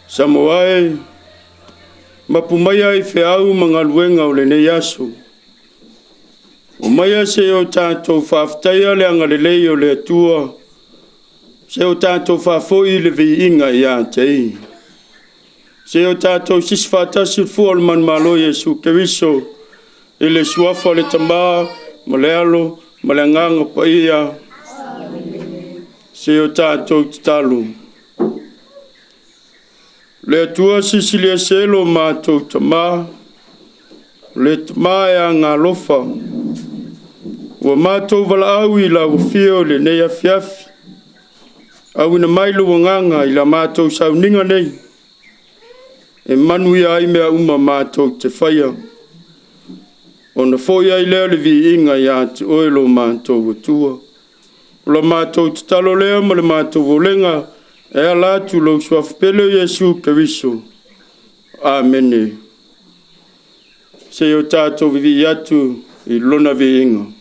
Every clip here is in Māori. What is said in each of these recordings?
Samoae, mapumaya I feau mangaluenga o le ne yaso. O maya se o tātou whaftaia le angalelei o le atua, se o tātou whafoi le vi inga I a tei. Se o tātou siswhatasi fua le man malo Yesu Keriso, I le suafa le tamā, ma le alo, ma le nganga pa ia. Se o tātou talo. Le atua sisilia selo mātou tamā, le tamā ea ngā lofa. Ua mātou wala au I la ufio le nei afiafi. Au ina mailu wanganga I la mātou sauninga nei. E manu ia I mea uma mātou te whaia. O na fōia I leo le vi inga ia te oelo mātou atua. O la mātou te talo lea ma le mātou volenga. E ala tu lo suafpele Yesu Keriso. Amene. Se o tātou vivi atu I lona vi inga.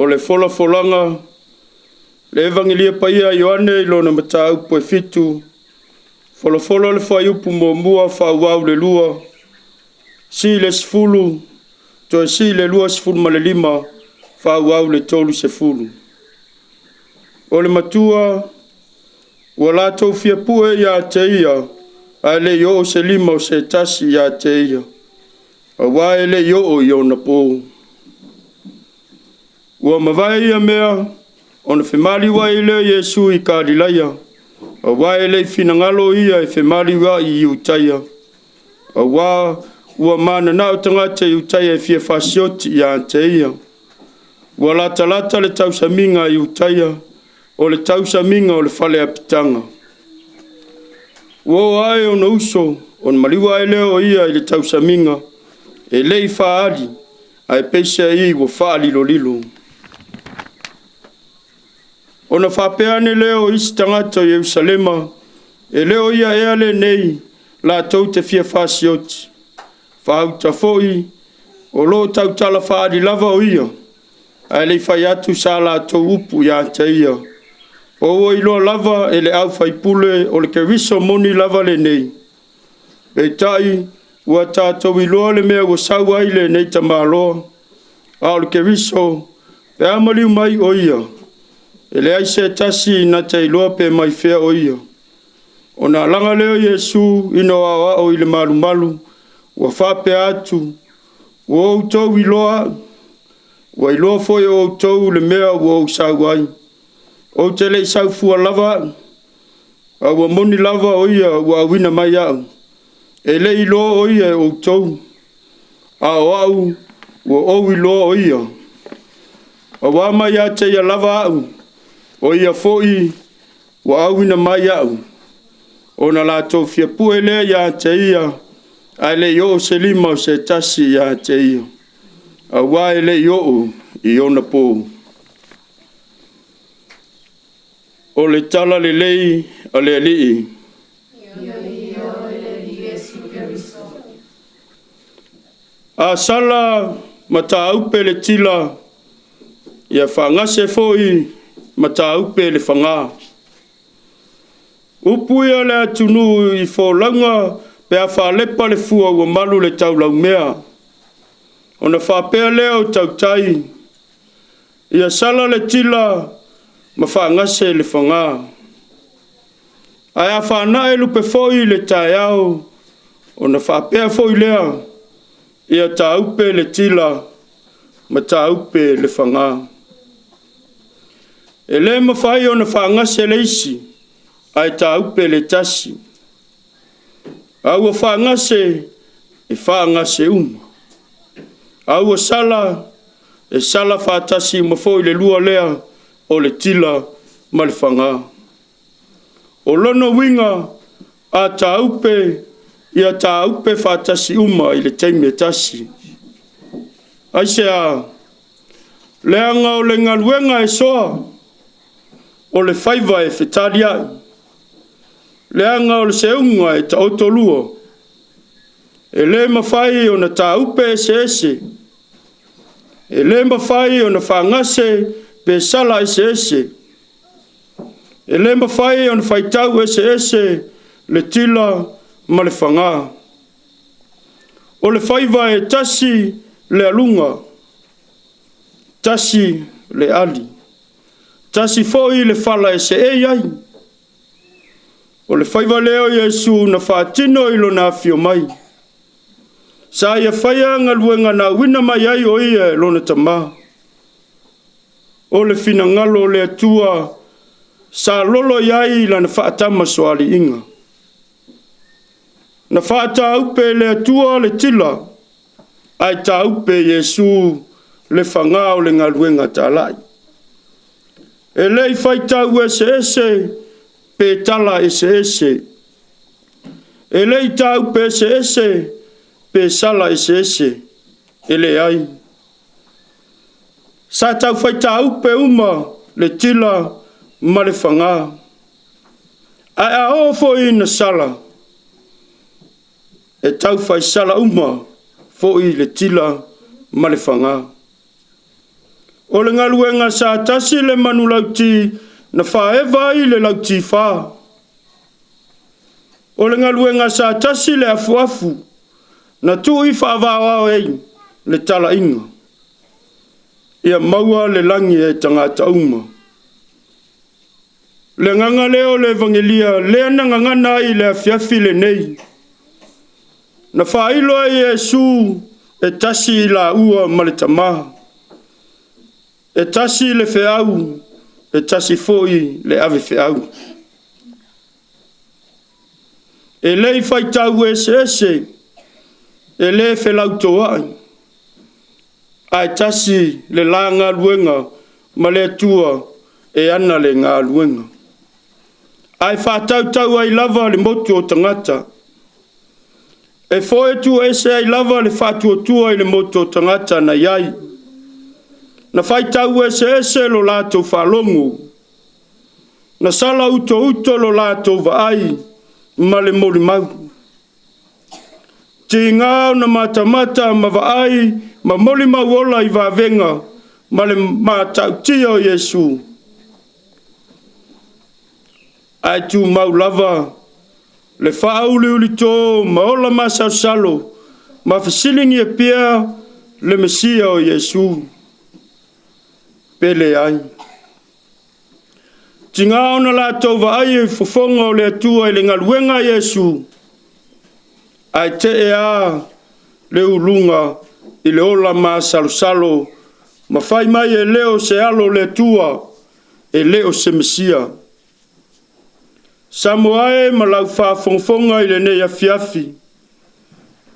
O le fola folanga, le evangelia paia Ioane I lona matau po e fitu, fola fola le whaiupu mo mua whauau le lua, si le sifulu, to e si le lua sifulu ma le lima, whauau le tolu sifulu. O le matua, ua lātou fia pue ia te ia, a le yo o se lima o se tasi ia te ia, a wae le yo o I ona po. Ua mawai ia mea, ona whemali wai leo Yesu I Kārilaia. A wai le whinangalo ia e whemali wa I Iutaia. A wā ua mana nao tangata I Iutaia e fia whasioti I a te ia. Ua lata le tausaminga I Iutaia, o le tausaminga o le whale apitanga. Ua ai ona uso, ona maliwa ai leo ia I le tausaminga, e lei whaari, ai peisa I ua whaali lo lilo. Ona whapeane leo isi tangata Yerusalema, e leo ia ea le nei, la tau te fia whasioti. Whauta foi, o lo tau tala whaari lava o ia, ai le whai atu sa la tau upu ia te ia. O ilo lava e le au whaipule o le Keriso moni lava le nei. E tai, ua tātou iloa le mea ua sau ai le nei tamaloa, a o le Keriso, e amaliu mai o ia. E le aise tasi na te iloa pe mai fea o ia. O na langa leo Yesu ino awa o ile malu malu, ua whape atu, ua outou iloa, ua iloa foi o outou le mea ua o sau ai. O te le sau fua lava, a ua moni lava o ia ua awina mai au. E le iloa o ia o outou, a o au, ua o iloa o ia. A wā mai a te ia lava au, O ia foi wa awina mai au. O na lato fia puele ya te ia. Ai le yo se lima o se tasi ya te ia. A wai le yo i ona po. O le tala le lei a le alii. A sala mata upe le tila. Ia whangase foi mata upe le whanga. Upuia le atunu i wholaunga pe a whalepa le fua ua malu le tau lau mea. O na whapea leo tau tai. Ia sala le tila ma whangase le whanga. Ai a whana e lupe foi le tai au. O na whapea foi lea. Ia ta upe le tila ma ta upe le whanga. E le mawhai o na whangase le isi. Ai ta upe le tasi. Au a whangase e whangase uma. Au a sala e sala whatasi mawhoi le lua lea o le tila ma le whanga. O lono winga a ta upe ia ta upe whatasi uma i le teime tasi. Aise a leanga o le ngaluenga e soa o le whaiva e whetari ai. Leanga o le seunga e ta otolua. E le mawhai o na ta upe se ese. E le mawhai o na whangase pe sala ese ese. E le mawhai o na whaitau ese ese le tila ma le whanga. O le whaiva e tasi le alunga. Tasi le ali. Tasi foi le whala ese e ai. O le whaiva leo Yesu na whaatino ilo na fio mai. Sa ia whaia ngaluenga na wina mai ai o ia lona tama. O le fina ngalo le atua sa lolo iai la na whaatama soali inga. Na whaata upe le atua le tila. Ai ta upe Yesu le whanga o le ngaluenga talai. E lei whaitau ese ese pe tala ese ese. E lei tau pe ese ese pe sala ese ese. E le ai. Sa tau whaitau pe uma le tila ma le whanga. Ai a ofo i na sala. E tau whai sala uma fo i le tila ma le whanga. O le ngaluenga sa tasi le manu lauti na whaewa i le lauti wha. O le ngaluenga sa tasi le afu afu na tu i whaavawao ei le tala inga. Ia maua le langi e tangata uma. Le nganga leo le evangelia le na ngangana i le afiafi le nei. Na whailo e Yesu e tasi i la ua ma le tamaha. E tasi le feau, e tasi foi le ave feau. E lei whaitau ese ese, e le felau toai. Ai tasi le la ngā luenga, ma le tua e ana le ngā luenga. Ai whatau tau ai lava le motu o tangata. E foe tu ese ai lava le whatu o tua i le motu o tangata na iai. Na whaitau ese ese lo lātou whalongu. Na sala uto uto lo lātou vaai ma le mori mau. Ti ngāo na mata ma vaai ma mori mau ola i vavenga ma le mātau tia o Yesu. Ai tu mau lava le whauli uli tō ma ola ma salo ma fisilingi e pia le Mesia o Yesu. Pele ai. Tinga ona la tova ai fofonga o le atua i le ngaluenga Yesu. Ai te ea le ulunga i le ola ma salo ma fai mai e leo se alo le atua e leo se Mesia. Samoae ma lau whafonga i le nei afiafi.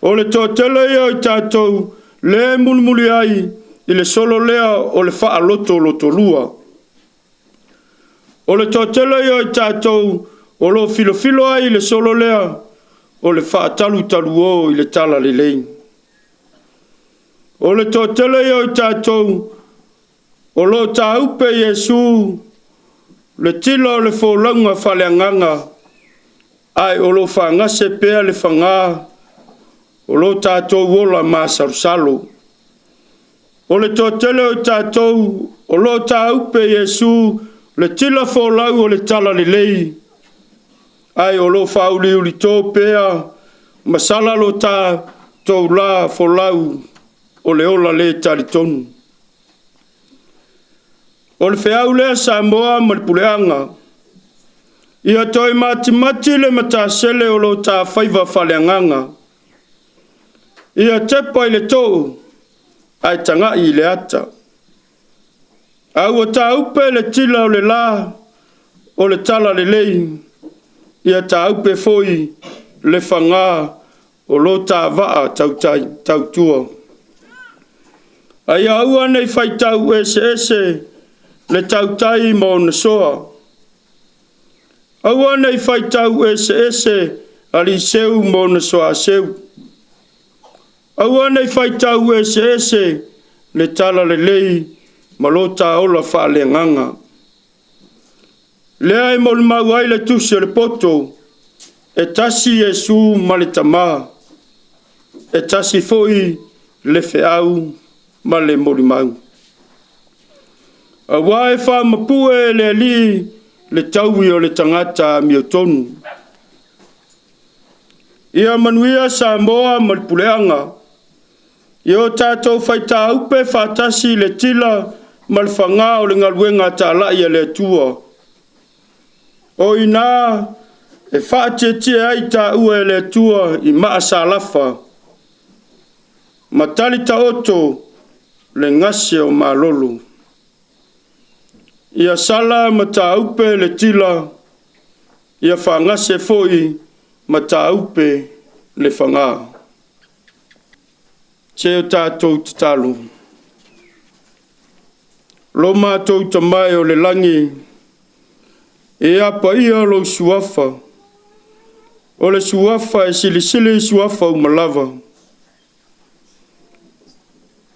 O le tōtele i tātou le mulmuli ai i le solo lea o le wha loto lua. O le tōtele o I tātou, o lo filo ai le solo lea, o le whaatalu talu o I le tala le lei. O le tōtele o I tātou, o lo tā upe Yesu, le tila o le fōlanga whaleanganga, ai o lo whangase pēa le whangā, o lo tātou wola mā sarusalo. O le tōtele o tātou, o lo tā upe Yesu, le tila fōlau o le tala le lei, ai o lo whauli uli tō pēa, masala lo tā tō la fōlau, o le ola le taritonu. O le whiau lea Samoa ma le puleanga. Ia toi mati le matasele o lo tā whaiva whaleanganga. Ia tepa I le tō, ai tanga I le ata. Au o tā upe le tila o le la, o le tala le lei. Ia tā upe foi le whangā, o lo tā waa tau tua. Ai au anei whaitau ese, le tautai mo na soa. Aua nei whaitau ese ali seu mo na soa seu. Aua nei whaitau ese le tala le lei malota ola whaaleanganga. Lea mo le mau ai le tusi le poto e tasi Yesu ma le tamā. E tasi foi le whiau ma le morimau. A wae wha mapue le li le taui o le tangata miotonu. Ia manuia Samoa ma le puleanga. Ia o tātou whaita upe whatasi le tila ma le whangā o le ngaluenga tā lai le tua. O ina e whaatiatia ai tā ue le tua I maa salafa. Matali ta oto le ngase o malolo. Ia sala ma tā upe le tila, ia whangase foi ma tā upe le whangā. Te o tātou te talo. Lo mātou ta mai o le langi, e apa ia lo suafa. O le suafa e silisili suafa o malava.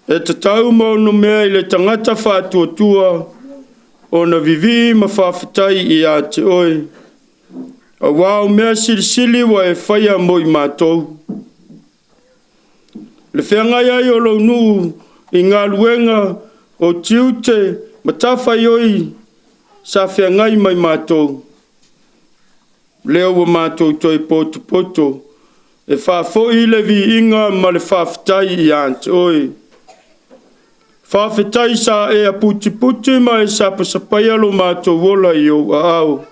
E te tau mau no mea I le tangata whātua o na vivi ma whawhitai I a te oi. A wao mea silisili wa e whaia mo I mātou. Le whengai ai o lo nu I ngā luenga o tiute ma tawhai oi sa whengai mai mātou. Leo wa mātou toi poto e whawhoi le vi inga ma le whawhitai I a te oi. Whawhitai sa e a puti ma e sa pasapai alo mātou wola I o a au.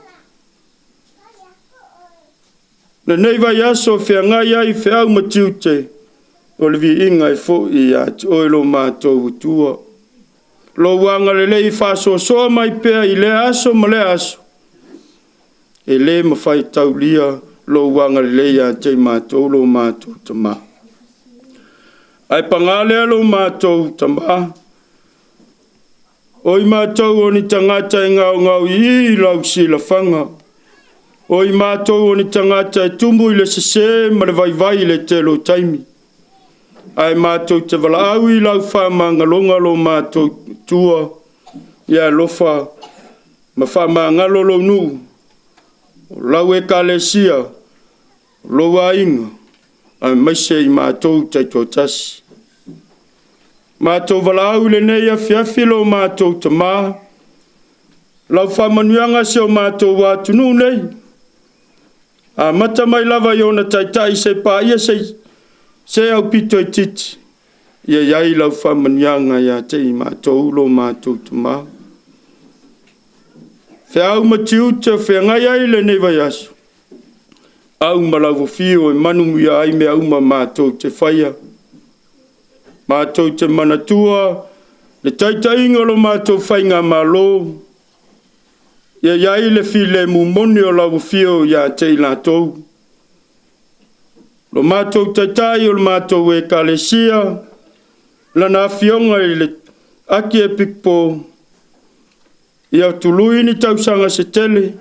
Na nei vai aso whengai ai whiau matiute o le vi inga e fo I a te oi lo mātou utua. Lo wanga le lei whaso soa mai pēa I le aso ma le aso. E le ma whai tau lia lo wanga le lei a te mātou lo mātou tama. Ai pangale lo mātou tama. Oi mātou o ni tangata I ngau I lau si la whanga. Oi mātou o ni tangata e tumu I le sese ma le vai le te lo taimi. Ai mātou te wala au I lau whamanga longa lo mātou tua. Ia lofa ma whamanga lo nu. O lau e kalesia. Lo wa inga. Ai maise I mātou te totasi. Mātou walau le nei a fiafilo mātou ta mā. Lau whamanuanga se o mātou wātunu nei. A mata mai lava I ona taitai se pā ia se au pito I titi. Ia iai lau whamanuanga ia te I mātou lo mātou ta mā. Whiau matiu te whengai ai le nei vai aso. Au malau fio e manu ia ai me au ma mātou te whaia. Mātou te manatua, le taitainga lo mātou whainga malo. Ia iai le file mumoni o lau fio ia te ilatou. Lo mātou taitai o lo mātou e kalesia, lana fionga I le aki e pikpo. ia tului ni tausanga se tele,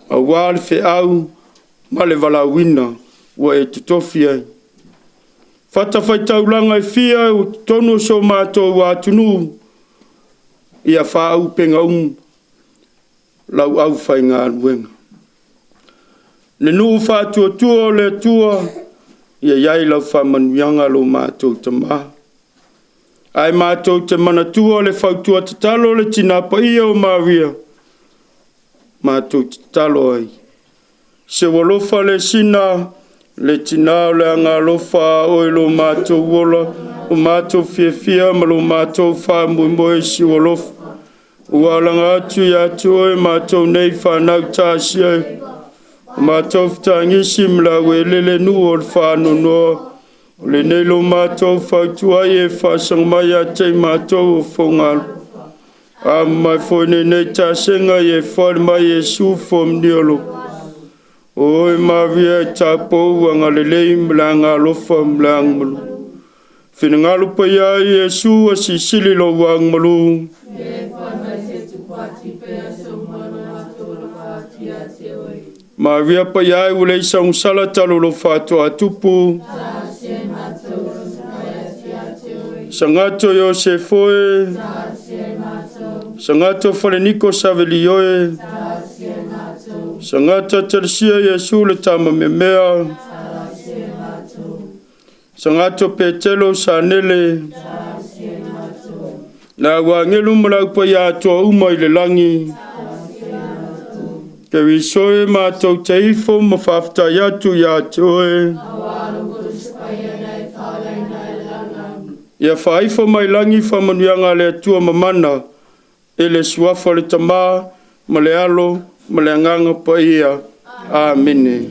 a wale fe au, ma le valawina, ua e tutofi ai. Fata fai taulanga e fia, o tonu so mātou wa tunu, ia wha au penga lau au fai ngā luenga. Le nuu wha tua le tua, ia iai lau wha manuianga lo mātou te maha. Ai mātou te mana tua le whautua te talo le tina pa ia o Maria. Mātou te talo ai. Se walofa le sina, le tina o le anga lofa o lo mātou wola, o mātou fia ma lo mātou wha muimoe si walofa. Ua langa atu i atu oi mātou nei whanau tāsi ai. O mātou whtangisi mla we lele nu o le whanonoa. Le nei lo mātou whautua e whasang mai a te mātou o whongalu. A mai whone nei tā senga e whare mai e sūwhom niolo. Oi Maria e tā pou anga le lei mla ngā lofa mla ngmalu. Whina ngalu pa ia i e sū a si sili lo wang malu. Maria pa ia i ule isang sala talo lo whātua tupu. Sangato Yosefoe, Sangato Faleniko Savelioe, Sangato Tersia Yesu le tama memea, Sangato Petelo Sanele, na wangelu malaupa ya atua uma i le langi, ke wisoe mātou teifo mawhafta yatu ya atoe, ia whaifo mai langi whamanuianga le atua mamana, e le suafa le tamā, ma le alo, ma le anganga pa ia. Amene.